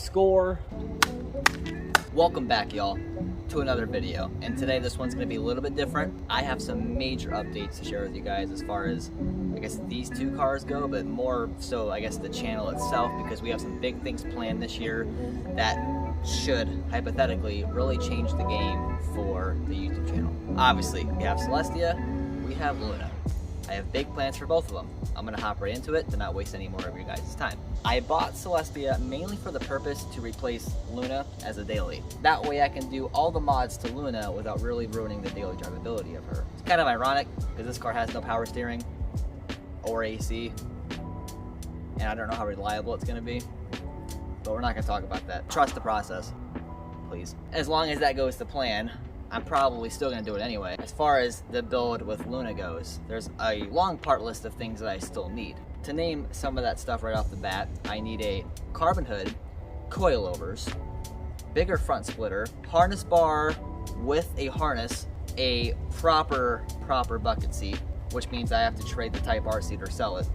Score. Welcome back, y'all, to another video. And today this one's going to be a little bit different. I have some major updates to share with you guys as far as, I guess, these two cars go, but more so, I guess, the channel itself, because we have some big things planned this year that should, hypothetically, really change the game for the YouTube channel. Obviously, we have Celestia, we have Luna. I have big plans for both of them. I'm going to hop right into it to not waste any more of your guys' time. I bought Celestia mainly for the purpose to replace Luna as a daily. That way I can do all the mods to Luna without really ruining the daily drivability of her. It's kind of ironic because this car has no power steering or AC, and I don't know how reliable it's going to be, but we're not going to talk about that. Trust the process, please. As long as that goes to plan, I'm probably still going to do it anyway. As far as the build with Luna goes, there's a long part list of things that I still need. To name some of that stuff right off the bat, I need a carbon hood, coilovers, bigger front splitter, harness bar with a harness, a proper bucket seat, which means I have to trade the Type R seat or sell it,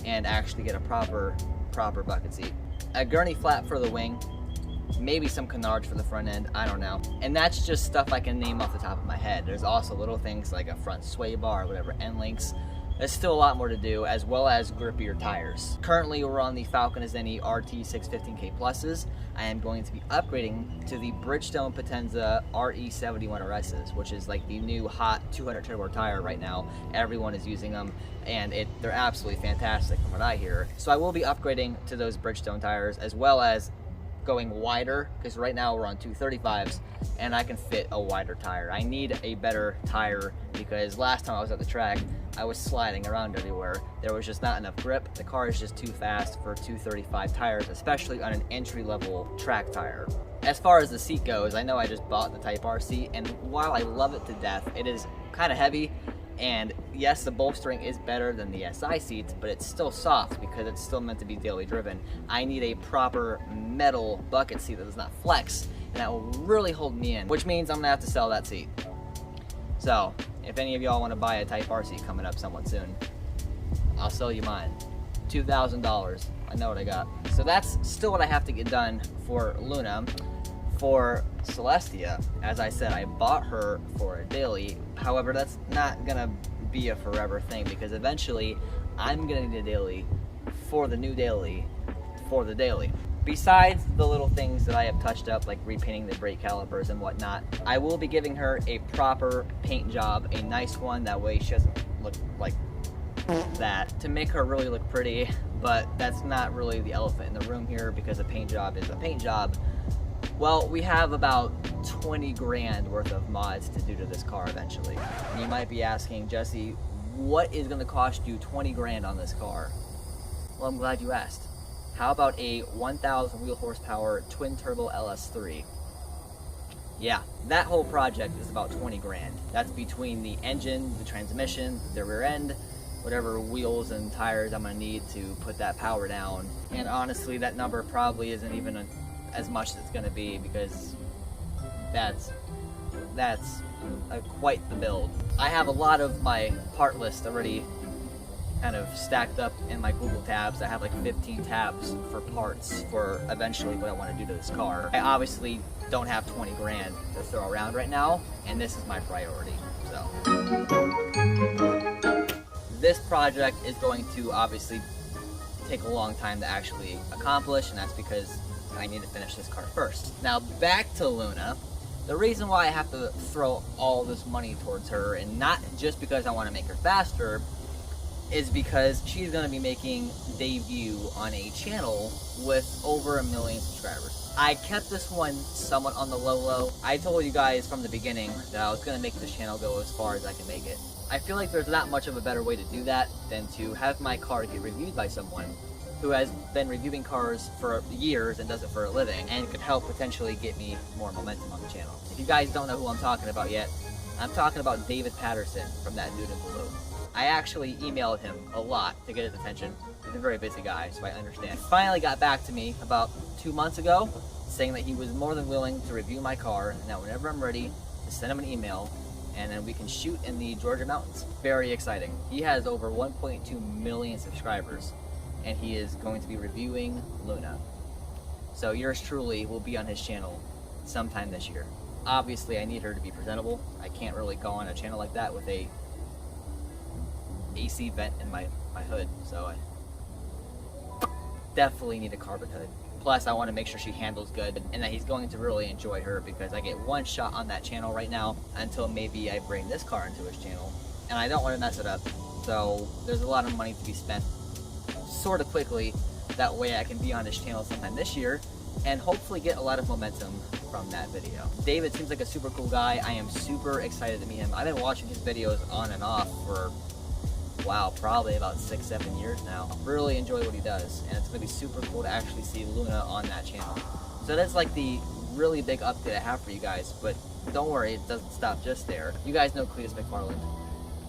and actually get a proper bucket seat. A gurney flap for the wing, maybe some canards for the front end, I don't know. And that's just stuff I can name off the top of my head. There's also little things like a front sway bar, whatever, end links. There's still a lot more to do, as well as grippier tires. Currently, we're on the Falcon Azeni RT 615K Pluses. I am going to be upgrading to the Bridgestone Potenza RE71 RSs, which is like the new hot 200 turbo tire right now. Everyone is using them, and they're absolutely fantastic from what I hear. So I will be upgrading to those Bridgestone tires, as well as going wider, because right now we're on 235s and I can fit a wider tire. I need a better tire because last time I was at the track, I was sliding around everywhere. There was just not enough grip. The car is just too fast for 235 tires, especially on an entry-level track tire. As far as the seat goes, I know I just bought the Type R seat, and while I love it to death, it is kind of heavy. And yes, the bolstering is better than the SI seats, but it's still soft because it's still meant to be daily driven. I need a proper metal bucket seat that does not flex, and that will really hold me in, which means I'm gonna have to sell that seat. So, if any of y'all wanna buy a Type R seat coming up somewhat soon, I'll sell you mine. $2,000, I know what I got. So that's still what I have to get done for Luna. For Celestia, as I said, I bought her for a daily. However, that's not gonna be a forever thing because eventually I'm gonna need a daily for the new daily for the daily. Besides the little things that I have touched up, like repainting the brake calipers and whatnot, I will be giving her a proper paint job, a nice one, that way she doesn't look like that, to make her really look pretty. But that's not really the elephant in the room here, because a paint job is a paint job. Well, we have about 20 grand worth of mods to do to this car eventually. And you might be asking, Jesse, what is going to cost you 20 grand on this car? Well, I'm glad you asked. How about a 1,000 wheel horsepower twin turbo LS3? Yeah, that whole project is about 20 grand. That's between the engine, the transmission, the rear end, whatever wheels and tires I'm going to need to put that power down. And honestly, that number probably isn't even as much as it's going to be, because that's quite the build. I have a lot of my part list already kind of stacked up in my Google tabs. I have like 15 tabs for parts for eventually what I want to do to this car. I obviously don't have 20 grand to throw around right now, and this is my priority. So this project is going to obviously take a long time to actually accomplish, and that's because I need to finish this car first. Now back to Luna. The reason why I have to throw all this money towards her, and not just because I want to make her faster, is because she's going to be making debut on a channel with over 1 million subscribers. I kept this one somewhat on the low. I told you guys from the beginning that I was going to make this channel go as far as I can make it. I feel like there's not much of a better way to do that than to have my car get reviewed by someone who has been reviewing cars for years and does it for a living, and could help potentially get me more momentum on the channel. If you guys don't know who I'm talking about yet, I'm talking about David Patterson from That Dude in Blue. I actually emailed him a lot to get his attention. He's a very busy guy, so I understand. He finally got back to me about 2 months ago, saying that he was more than willing to review my car, and that whenever I'm ready, to send him an email, and then we can shoot in the Georgia mountains. Very exciting. He has over 1.2 million subscribers, and he is going to be reviewing Luna. So yours truly will be on his channel sometime this year. Obviously, I need her to be presentable. I can't really go on a channel like that with a AC vent in my hood, so I definitely need a carbon hood. Plus, I want to make sure she handles good and that he's going to really enjoy her, because I get one shot on that channel right now until maybe I bring this car into his channel, and I don't want to mess it up. So there's a lot of money to be spent sort of quickly. That way I can be on his channel sometime this year and hopefully get a lot of momentum from that video. David seems like a super cool guy. I am super excited to meet him. I've been watching his videos on and off for, wow, probably about 6-7 years now. Really enjoy what he does, and it's gonna be super cool to actually see Luna on that channel. So that's like the really big update I have for you guys, but don't worry, it doesn't stop just there. You guys know Cletus McFarland.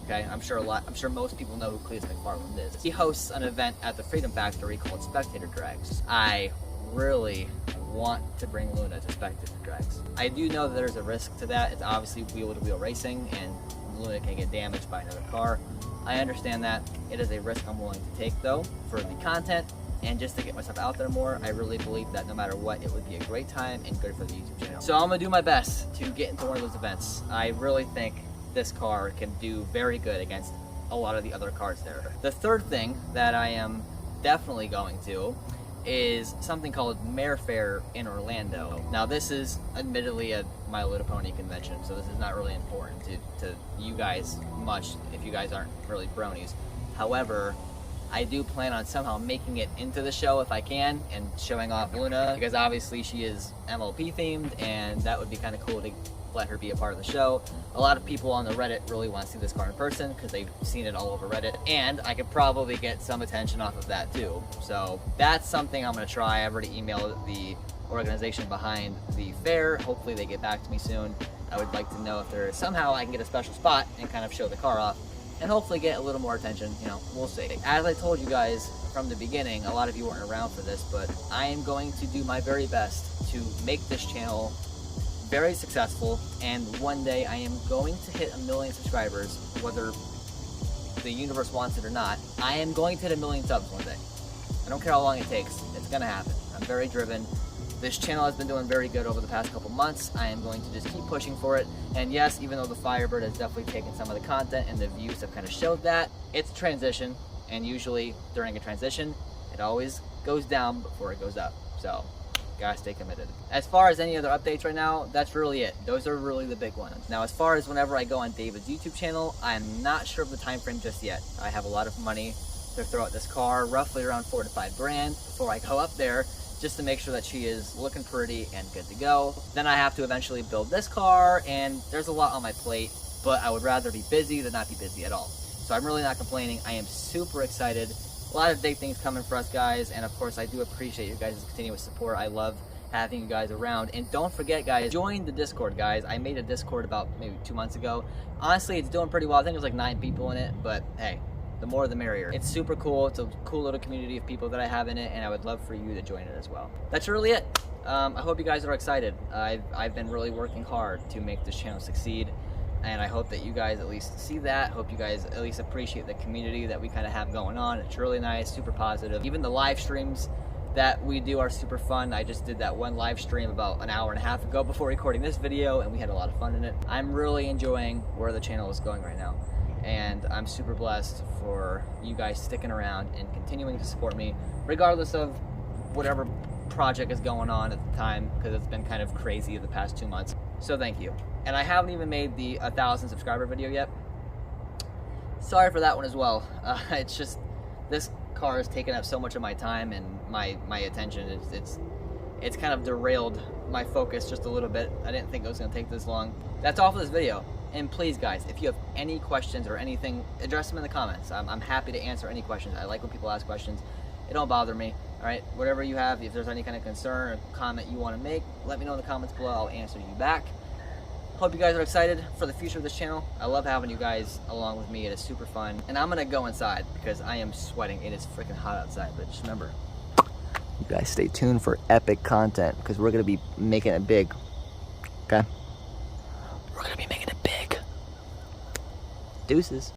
Okay, I'm sure most people know who Cletus McFarland is. He hosts an event at the Freedom Factory called Spectator Drags. I really want to bring Luna to Spectator Drags. I do know that there's a risk to that. It's obviously wheel-to-wheel racing, and Luna can get damaged by another car. I understand that. It is a risk I'm willing to take, though, for the content and just to get myself out there more. I really believe that no matter what, it would be a great time and good for the YouTube channel. So I'm gonna do my best to get into one of those events. I really think this car can do very good against a lot of the other cars there. The third thing that I am definitely going to is something called Mare Fair in Orlando. Now this is admittedly a My Little Pony convention, so this is not really important to you guys much if you guys aren't really bronies. However, I do plan on somehow making it into the show if I can and showing off Luna, because obviously she is MLP themed, and that would be kind of cool to let her be a part of the show. A lot of people on the Reddit really want to see this car in person because they've seen it all over Reddit, and I could probably get some attention off of that too. So that's something I'm going to try. I've already emailed the organization behind the fair. Hopefully they get back to me soon. I would like to know if there is somehow I can get a special spot and kind of show the car off and hopefully get a little more attention. You know, we'll see. As I told you guys from the beginning, a lot of you weren't around for this, but I am going to do my very best to make this channel very successful, and one day I am going to hit 1 million subscribers, whether the universe wants it or not. I am going to hit 1 million subs one day. I don't care how long it takes, it's gonna happen. I'm very driven. This channel has been doing very good over the past couple months. I am going to just keep pushing for it. And yes, even though the Firebird has definitely taken some of the content and the views have kind of showed that, it's a transition, and usually during a transition, it always goes down before it goes up. So gotta stay committed. As far as any other updates right now, that's really it. Those are really the big ones. Now, as far as whenever I go on David's YouTube channel, I'm not sure of the time frame just yet. I have a lot of money to throw at this car, roughly around 4 to 5 grand before I go up there, just to make sure that she is looking pretty and good to go. Then I have to eventually build this car, and there's a lot on my plate, but I would rather be busy than not be busy at all. So I'm really not complaining. I am super excited. A lot of big things coming for us, guys, and of course I do appreciate your guys' continuous support. I love having you guys around, and don't forget, guys, join the Discord, guys. I made a Discord about maybe 2 months ago. Honestly, it's doing pretty well. I think there's like 9 people in it, but hey, the more the merrier. It's super cool. It's a cool little community of people that I have in it, and I would love for you to join it as well. That's really it. I hope you guys are excited. I've been really working hard to make this channel succeed, and I hope that you guys at least see that. Hope you guys at least appreciate the community that we kind of have going on. It's really nice, super positive. Even the live streams that we do are super fun. I just did that one live stream about an hour and a half ago before recording this video, and we had a lot of fun in it. I'm really enjoying where the channel is going right now, and I'm super blessed for you guys sticking around and continuing to support me regardless of whatever project is going on at the time, because it's been kind of crazy the past 2 months. So thank you. And I haven't even made the 1,000 subscriber video yet. Sorry for that one as well. It's just, this car has taken up so much of my time and my attention. It's kind of derailed my focus just a little bit. I didn't think it was going to take this long. That's all for this video. And please, guys, if you have any questions or anything, address them in the comments. I'm happy to answer any questions. I like when people ask questions. It don't bother me. All right, whatever you have, if there's any kind of concern or comment you want to make, let me know in the comments below. I'll answer you back. Hope you guys are excited for the future of this channel. I love having you guys along with me. It is super fun. And I'm gonna go inside because I am sweating. It is freaking hot outside. But just remember, you guys stay tuned for epic content because we're gonna be making it big. Okay? We're gonna be making it big. Deuces.